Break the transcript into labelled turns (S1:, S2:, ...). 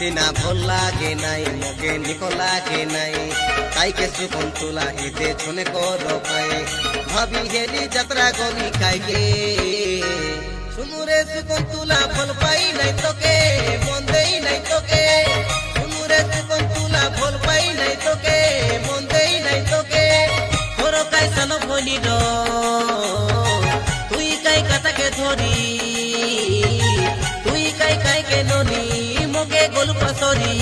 S1: সিনা ভল লাগে নাই মগে নিক লাগে নাই তাইকে সুকন তুলা হেতে ছনে কর পাই ভাবি হেলি যাত্রা গলি খাইকে শুনুরে সুকন তুলা ভল পাই নাই তোকে মন দেই নাই তোকে শুনুরে সুকন তুলা ভল পাই নাই তোকে মন দেই নাই তোকে তোর কাই সানো ভনি র তুই কাই কাটাকে ধরি তুই কাই কাই কে ননি মগে গলু পাসরি